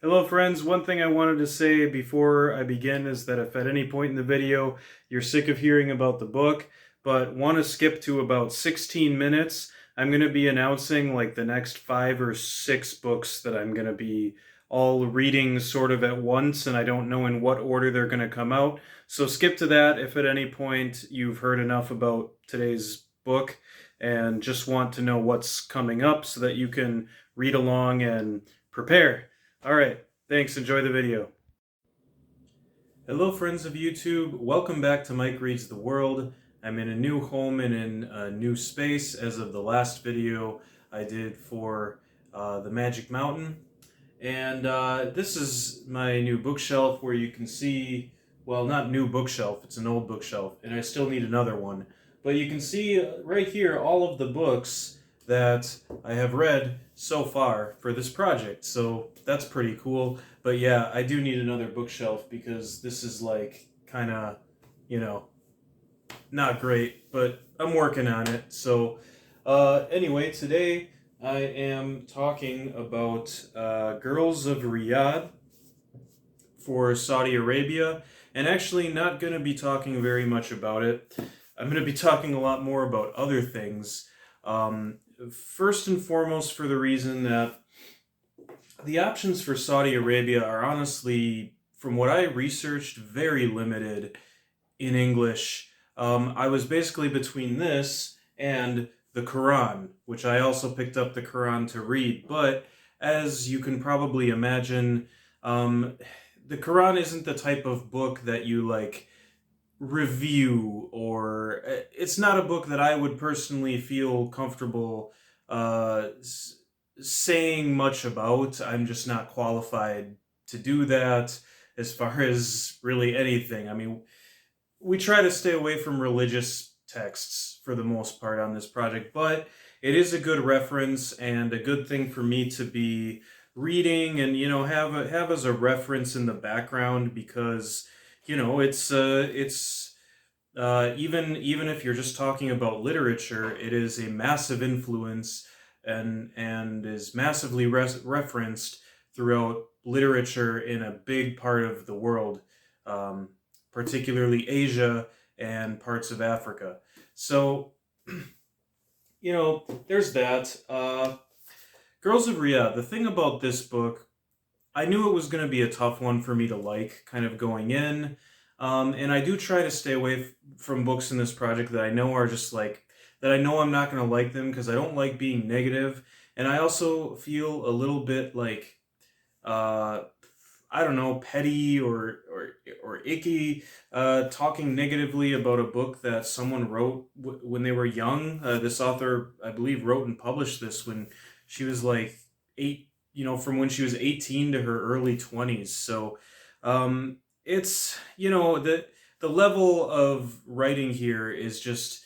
Hello friends, one thing I wanted to say before I begin is that if at any point in the video you're sick of hearing about the book, but want to skip to about 16 minutes, I'm going to be announcing like the next 5 or 6 books that I'm going to be all reading sort of at once, and I don't know in what order they're going to come out. So skip to that if at any point you've heard enough about today's book and just want to know what's coming up so that you can read along and prepare. All right, thanks. Enjoy the video. Hello, friends of YouTube. Welcome back to Mike Reads the World. I'm in a new home and in a new space as of the last video I did for the Magic Mountain. And this is my new bookshelf where you can see, well, not new bookshelf, it's an old bookshelf, and I still need another one. But you can see right here all of the books that I have read so far for this project. So that's pretty cool. But yeah, I do need another bookshelf because this is like kind of, you know, not great, but I'm working on it. So anyway, today I am talking about Girls of Riyadh for Saudi Arabia, and actually not going to be talking very much about it. I'm going to be talking a lot more about other things. First and foremost, for the reason that the options for Saudi Arabia are honestly, from what I researched, very limited in English. I was basically between this and the Quran, which I also picked up the Quran to read. But as you can probably imagine, the Quran isn't the type of book that you like review, or it's not a book that I would personally feel comfortable saying much about. I'm just not qualified to do that as far as really anything. I mean, we try to stay away from religious texts for the most part on this project, but it is a good reference and a good thing for me to be reading and have as a reference in the background, because it's even if you're just talking about literature, it is a massive influence and is massively referenced throughout literature in a big part of the world, particularly Asia and parts of Africa. So, there's that. Girls of Riyadh. The thing about this book, I knew it was going to be a tough one for me to like, kind of going in. And I do try to stay away from books in this project that I know are just like, that I know I'm not going to like them because I don't like being negative. And I also feel a little bit like, uh, I don't know, petty or icky, talking negatively about a book that someone wrote when they were young. This author, I believe, wrote and published this when she was like from when she was 18 to her early 20s. So it's the level of writing here is just,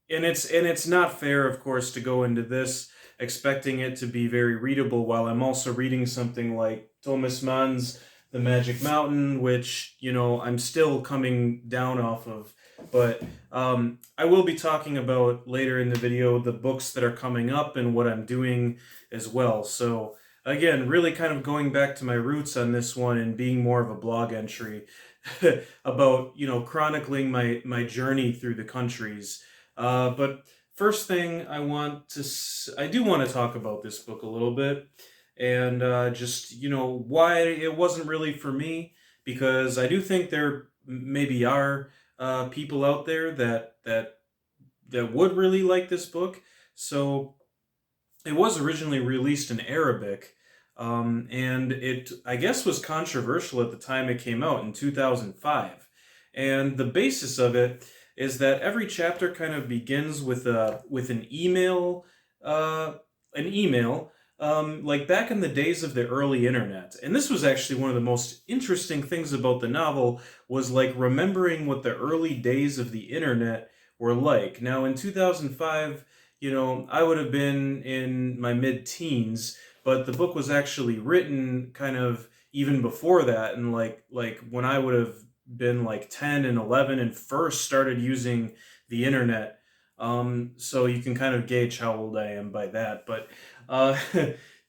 and it's not fair, of course, to go into this expecting it to be very readable while I'm also reading something like Thomas Mann's The Magic Mountain, which I'm still coming down off of. But I will be talking about later in the video the books that are coming up and what I'm doing as well. So again, really kind of going back to my roots on this one and being more of a blog entry about chronicling my journey through the countries. But first thing I do want to talk about this book a little bit, and just why it wasn't really for me, because I do think there maybe are people out there that would really like this book. So it was originally released in Arabic, and it, I guess, was controversial at the time it came out in 2005. And the basis of it is that every chapter kind of begins with an email, like back in the days of the early internet. And this was actually one of the most interesting things about the novel, was like remembering what the early days of the internet were like. Now in 2005, I would have been in my mid-teens, but the book was actually written kind of even before that, and like when I would have been like 10 and 11 and first started using the internet. So you can kind of gauge how old I am by that. But uh,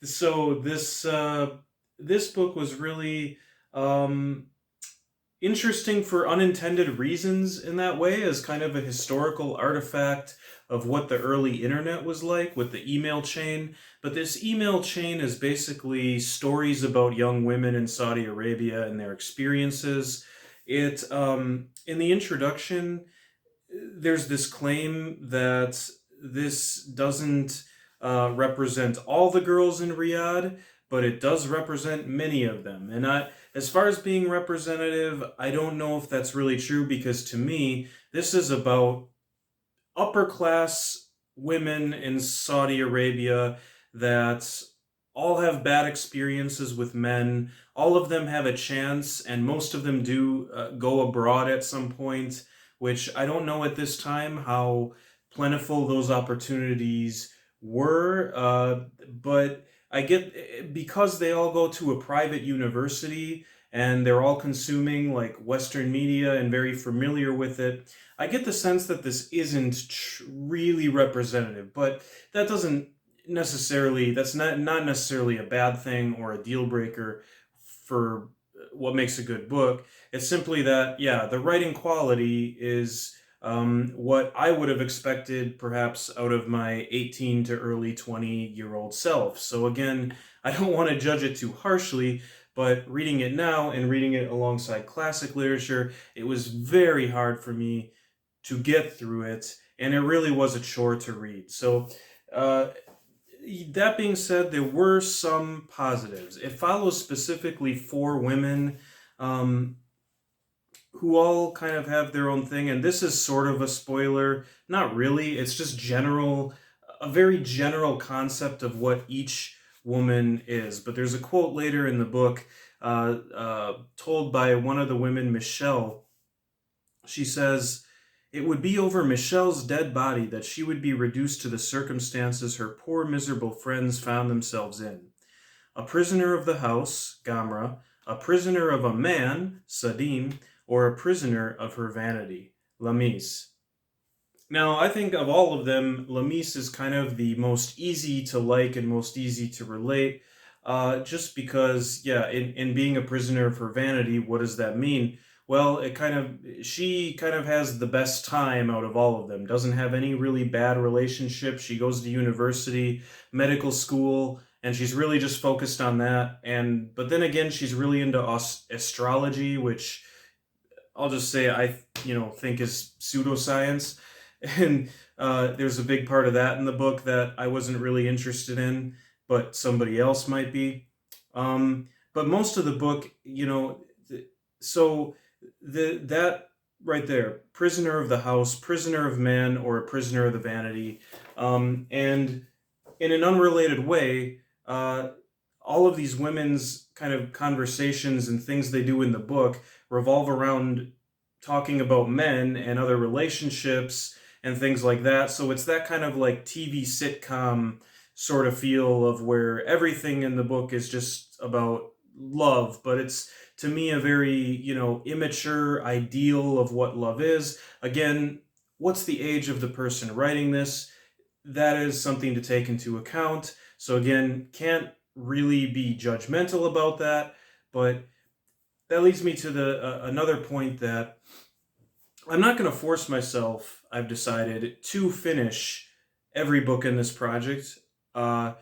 so this book was really um, interesting for unintended reasons in that way, as kind of a historical artifact of what the early internet was like with the email chain. But this email chain is basically stories about young women in Saudi Arabia and their experiences. It in the introduction, there's this claim that this doesn't represent all the girls in Riyadh, but it does represent many of them. And as far as being representative, I don't know if that's really true, because to me, this is about upper class women in Saudi Arabia that all have bad experiences with men. All of them have a chance, and most of them do go abroad at some point, which I don't know at this time how plentiful those opportunities were. But I get, because they all go to a private university and they're all consuming like Western media and very familiar with it, I get the sense that this isn't really representative, but that doesn't that's not necessarily a bad thing or a deal breaker for what makes a good book. It's simply that, yeah, the writing quality is what I would have expected perhaps out of my 18 to early 20-year-old self. So again, I don't want to judge it too harshly, but reading it now and reading it alongside classic literature, it was very hard for me to get through it, and it really was a chore to read. So, that being said, there were some positives. It follows specifically four women um, who all kind of have their own thing, and this is sort of a spoiler. Not really, it's just a very general concept of what each woman is. But there's a quote later in the book told by one of the women, Michelle. She says, "It would be over Michelle's dead body that she would be reduced to the circumstances her poor miserable friends found themselves in. A prisoner of the house, Gamra, a prisoner of a man, Sadim, or a prisoner of her vanity, Lamis." Now, I think of all of them, Lamis is kind of the most easy to like and most easy to relate, just because, yeah, in being a prisoner of her vanity, what does that mean? Well, she kind of has the best time out of all of them, doesn't have any really bad relationships. She goes to university, medical school, and she's really just focused on that. But then again, she's really into astrology, which I'll just say think is pseudoscience. And there's a big part of that in the book that I wasn't really interested in, but somebody else might be. But most of the book, so that right there, prisoner of the house, prisoner of man, or a prisoner of the vanity. And in an unrelated way, all of these women's kind of conversations and things they do in the book revolve around talking about men and other relationships and things like that. So it's that kind of like TV sitcom sort of feel of where everything in the book is just about love, but it's, to me, a very, immature ideal of what love is. Again, what's the age of the person writing this? That is something to take into account. So again, can't really be judgmental about that, but that leads me to the another point that I'm not going to force myself, I've decided, to finish every book in this project. I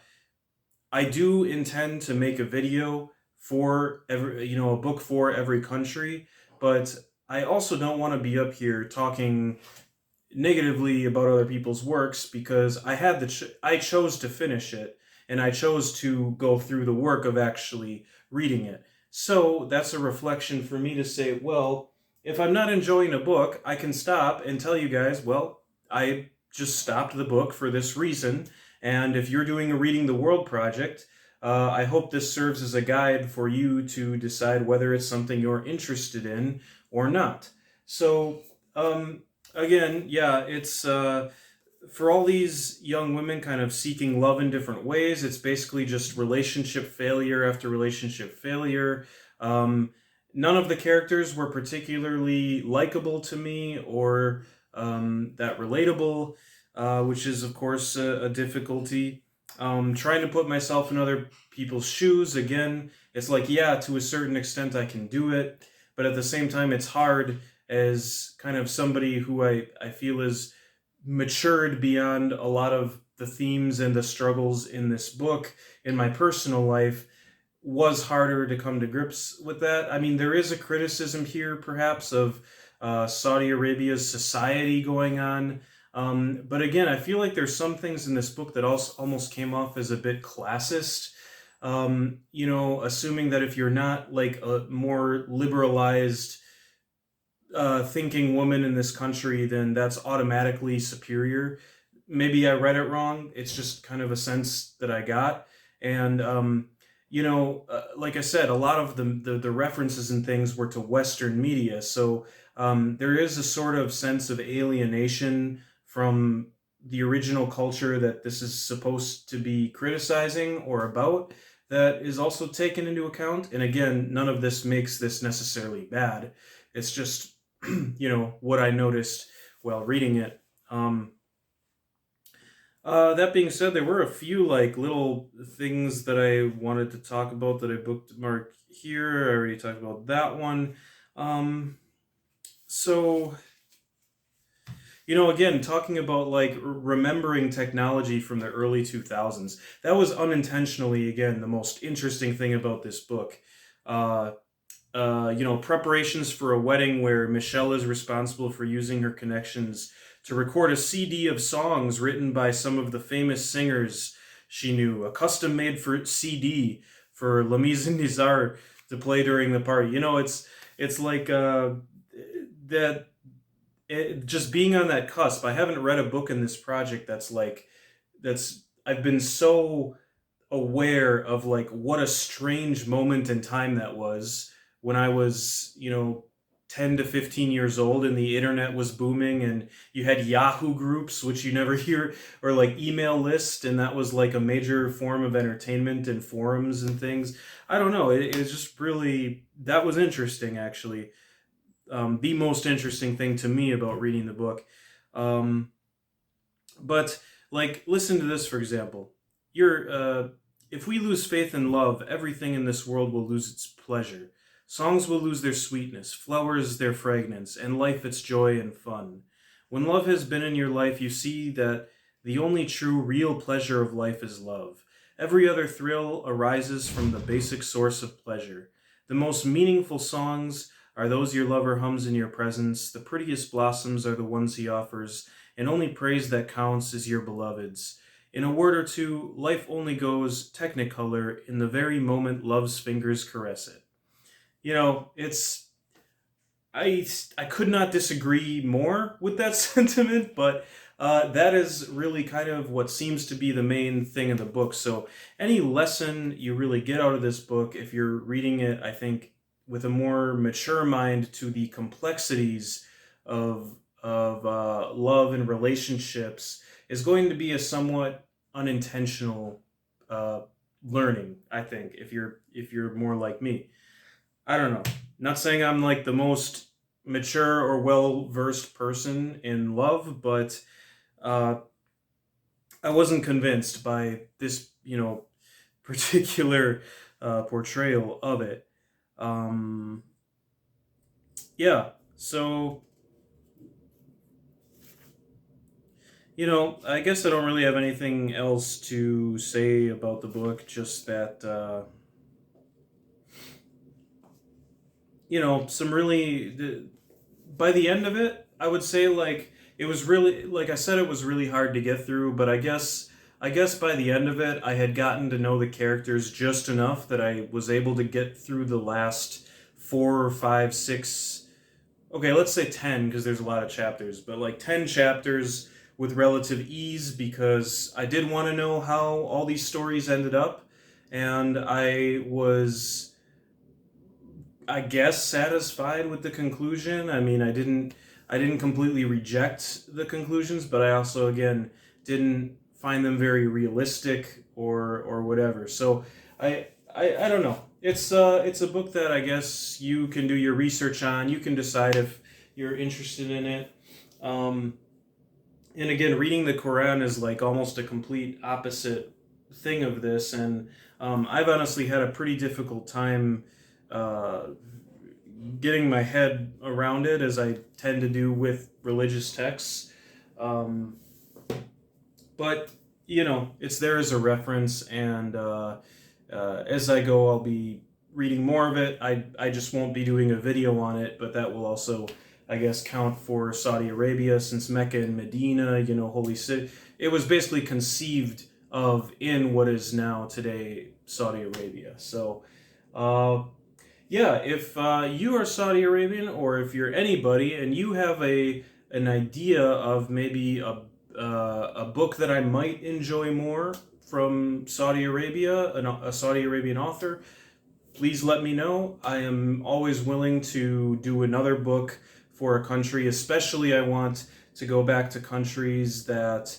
do intend to make a video for a book for every country, but I also don't want to be up here talking negatively about other people's works, because I chose to finish it, and I chose to go through the work of actually reading it. So that's a reflection for me to say, well, if I'm not enjoying a book, I can stop and tell you guys, well, I just stopped the book for this reason. And if you're doing a Reading the World project, I hope this serves as a guide for you to decide whether it's something you're interested in or not. So, again, yeah, it's for all these young women kind of seeking love in different ways. It's basically just relationship failure after relationship failure. None of the characters were particularly likable to me or that relatable, which is, of course, a difficulty. Trying to put myself in other people's shoes, again, it's like, yeah, to a certain extent I can do it, but at the same time it's hard as kind of somebody who I feel is matured beyond a lot of the themes and the struggles in this book in my personal life. Was harder to come to grips with that. I mean, there is a criticism here, perhaps, of Saudi Arabia's society going on. But again, I feel like there's some things in this book that also almost came off as a bit classist. You know, assuming that if you're not like a more liberalized thinking woman in this country, then that's automatically superior. Maybe I read it wrong. It's just kind of a sense that I got. And, you know, like I said, a lot of the references and things were to Western media. So there is a sort of sense of alienation from the original culture that this is supposed to be criticizing or about that is also taken into account. And again, none of this makes this necessarily bad. It's just you know, what I noticed while reading it. That being said, there were a few like little things that I wanted to talk about that I bookmarked here. I already talked about that one. Um, so you know, again, talking about like remembering technology from the early 2000s, that was unintentionally, again, the most interesting thing about this book. Uh, you know, preparations for a wedding where Michelle is responsible for using her connections to record a CD of songs written by some of the famous singers she knew, a custom made for CD for Lamise and Nizar to play during the party. You know, it's like that just being on that cusp. I haven't read a book in this project that's like that's I've been so aware of like what a strange moment in time that was when I was, you know, 10 to 15 years old and the internet was booming and you had Yahoo groups, which you never hear, or like email list, and that was like a major form of entertainment and forums and things. I don't know. It was just really, that was interesting actually. The most interesting thing to me about reading the book. Um, but like, listen to this for example. If we lose faith in love, everything in this world will lose its pleasure. Songs will lose their sweetness, flowers their fragrance, and life its joy and fun. When love has been in your life, you see that the only true, real pleasure of life is love. Every other thrill arises from the basic source of pleasure. The most meaningful songs are those your lover hums in your presence. The prettiest blossoms are the ones he offers, and only praise that counts is your beloved's. In a word or two, life only goes technicolor in the very moment love's fingers caress it. You know, it's I could not disagree more with that sentiment, but that is really kind of what seems to be the main thing in the book. So any lesson you really get out of this book, if you're reading it, I think with a more mature mind to the complexities of love and relationships, is going to be a somewhat unintentional uh, learning. I think if you're more like me. I don't know. Not saying I'm like the most mature or well versed person in love, but uh, I wasn't convinced by this, you know, particular portrayal of it. Um, yeah. So, you know, I guess I don't really have anything else to say about the book. Just that, you know, some really by the end of it, I would say like it was really like I said it was really hard to get through, but I guess by the end of it I had gotten to know the characters just enough that I was able to get through the last 4 or 5, 6, okay, let's say 10 because there's a lot of chapters, but like 10 chapters with relative ease because I did want to know how all these stories ended up, and I guess satisfied with the conclusion. I mean, I didn't completely reject the conclusions, but I also again didn't find them very realistic or whatever. So I don't know. It's a book that I guess you can do your research on. You can decide if you're interested in it. Um, and again, reading the Quran is like almost a complete opposite thing of this, and I've honestly had a pretty difficult time uh, getting my head around it, as I tend to do with religious texts. Um, but you know, it's there as a reference, and as I go, I'll be reading more of it. I just won't be doing a video on it, but that will also, I guess, count for Saudi Arabia, since Mecca and Medina, you know, holy city. It was basically conceived of in what is now today Saudi Arabia. So, yeah, if you are Saudi Arabian, or if you're anybody and you have an idea of maybe a book that I might enjoy more from Saudi Arabia, a Saudi Arabian author, please let me know. I am always willing to do another book for a country. Especially, I want to go back to countries that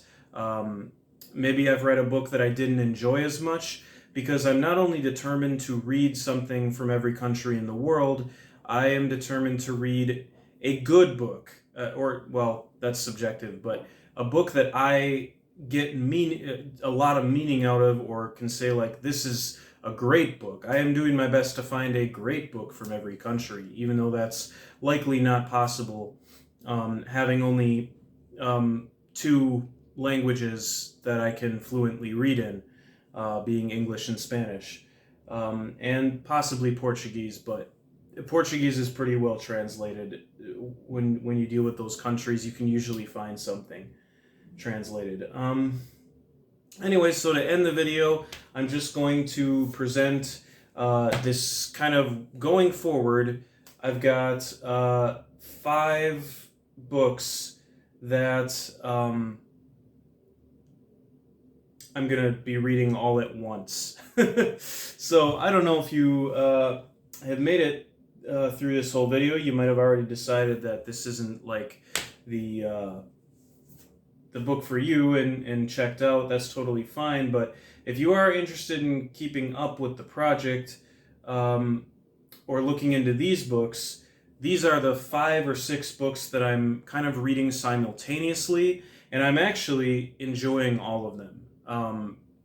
maybe I've read a book that I didn't enjoy as much, because I'm not only determined to read something from every country in the world, I am determined to read a good book, or, well, that's subjective, but a book that I get a lot of meaning out of, or can say, like, this is a great book. I am doing my best to find a great book from every country, even though that's likely not possible, having only two languages that I can fluently read in, being English and Spanish, and possibly Portuguese, but Portuguese is pretty well translated. When you deal with those countries, you can usually find something translated. Anyway, so to end the video, I'm just going to present this kind of going forward. I've got 5 books that I'm going to be reading all at once. So I don't know if you have made it through this whole video. You might have already decided that this isn't like the book for you and checked out. That's totally fine. But if you are interested in keeping up with the project, or looking into these books, these are the 5 or 6 books that I'm kind of reading simultaneously, and I'm actually enjoying all of them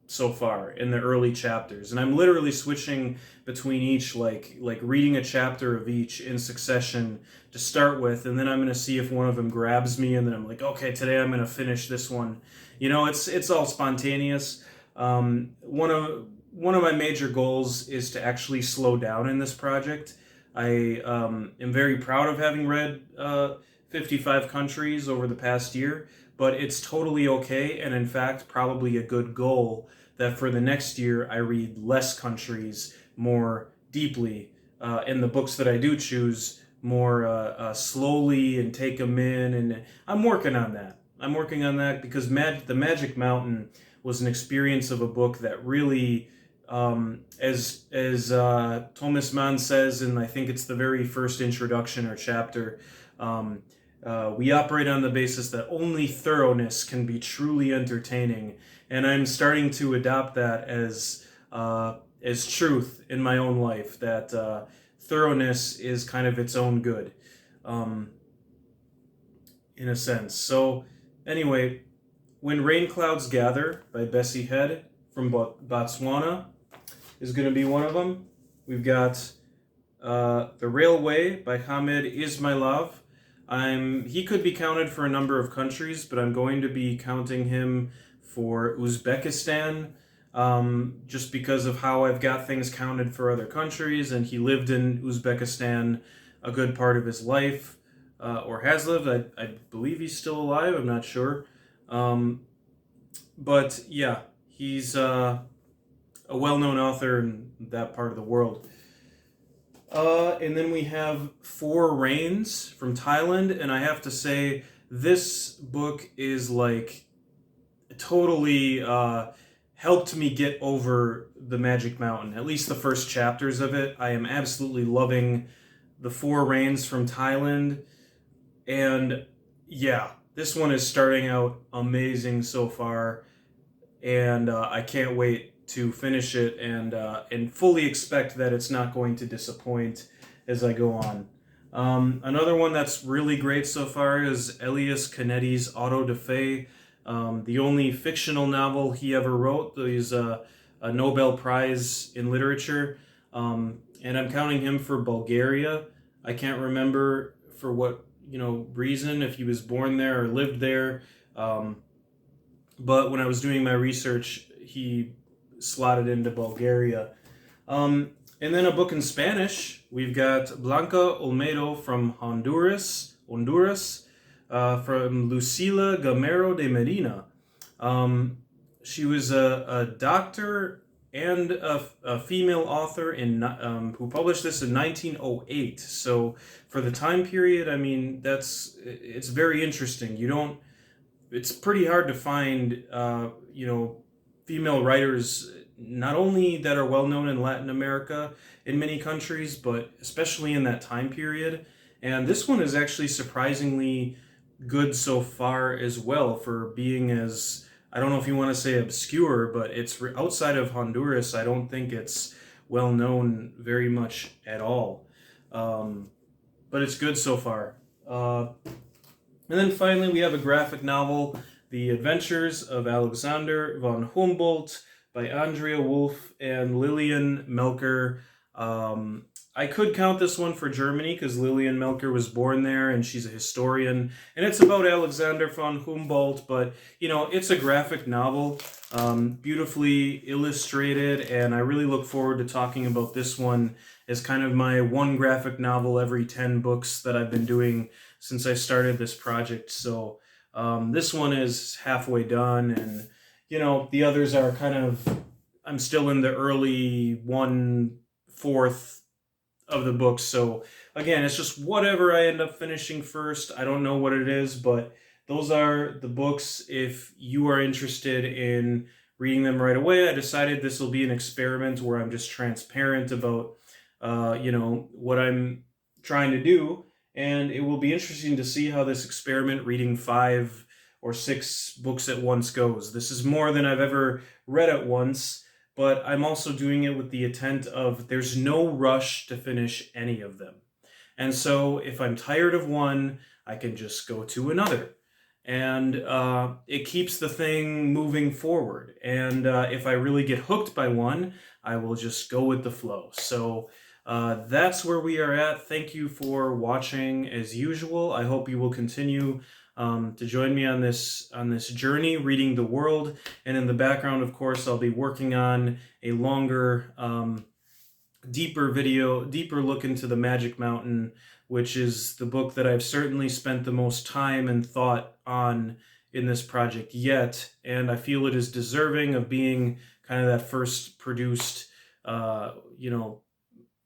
so far in the early chapters. And I'm literally switching between each, like reading a chapter of each in succession to start with, and then I'm going to see if one of them grabs me, and then I'm like, okay, today I'm going to finish this one. You know, it's all spontaneous. One of my major goals is to actually slow down in this project. I am very proud of having read 55 countries over the past year, but it's totally okay, and in fact probably a good goal, that for the next year I read less countries more deeply, and the books that I do choose more slowly and take them in, and I'm working on that. Because The Magic Mountain was an experience of a book that really, as Thomas Mann says, and I think it's the very first introduction or chapter, we operate on the basis that only thoroughness can be truly entertaining, and I'm starting to adopt that as truth in my own life, that thoroughness is kind of its own good, in a sense. So anyway, When Rain Clouds Gather by Bessie Head from Botswana is going to be one of them. We've got The Railway by Hamid Ismailov. He could be counted for a number of countries, but I'm going to be counting him for Uzbekistan, just because of how I've got things counted for other countries, and he lived in Uzbekistan a good part of his life, or has lived. I believe he's still alive, I'm not sure. But yeah, he's a well-known author in that part of the world. And then we have Four Rains from Thailand, and I have to say, this book is like totally helped me get over The Magic Mountain, at least the first chapters of it. I am absolutely loving The Four Rains from Thailand, and yeah, this one is starting out amazing so far, and I can't wait to finish it, and fully expect that it's not going to disappoint as I go on. Another one that's really great so far is Elias Canetti's Auto da Fe. The only fictional novel he ever wrote. He's a Nobel Prize in literature, and I'm counting him for Bulgaria. I can't remember for what reason, if he was born there or lived there. But when I was doing my research, he slotted into Bulgaria. And then a book in Spanish. We've got Blanca Olmedo from Honduras, from Lucila Gamero de Medina. She was a doctor and a female author who published this in 1908. So for the time period, I mean, it's very interesting. It's pretty hard to find, female writers, not only that are well known in Latin America in many countries, but especially in that time period. And this one is actually surprisingly good so far as well, for being as, I don't know if you want to say obscure, but it's outside of Honduras. I don't think it's well known very much at all. But it's good so far. And then finally, we have a graphic novel, The Adventures of Alexander von Humboldt by Andrea Wolf and Lillian Melker. I could count this one for Germany because Lillian Melker was born there and she's a historian. And it's about Alexander von Humboldt, but, it's a graphic novel, beautifully illustrated, and I really look forward to talking about this one as kind of my one graphic novel every 10 books that I've been doing since I started this project. So this one is halfway done, and the others are I'm still in the early 1/4 of the book. So again, it's just whatever I end up finishing first. I don't know what it is, but those are the books. If you are interested in reading them right away, I decided this will be an experiment where I'm just transparent about what I'm trying to do. And it will be interesting to see how this experiment reading 5 or 6 books at once goes. This is more than I've ever read at once, but I'm also doing it with the intent of there's no rush to finish any of them. And so if I'm tired of one, I can just go to another. And it keeps the thing moving forward. And if I really get hooked by one, I will just go with the flow. So that's where we are at. Thank you for watching as usual. I hope you will continue to join me on this journey, reading the world. And in the background, of course, I'll be working on a longer, deeper look into the Magic Mountain, which is the book that I've certainly spent the most time and thought on in this project yet. And I feel it is deserving of being kind of that first produced,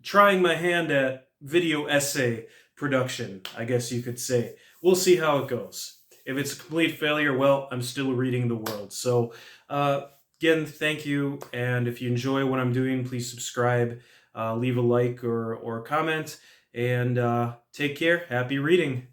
trying my hand at video essay production, I guess you could say. We'll see how it goes. If it's a complete failure, well, I'm still reading the world. So again, thank you. And if you enjoy what I'm doing, please subscribe, leave a like or comment, and take care. Happy reading.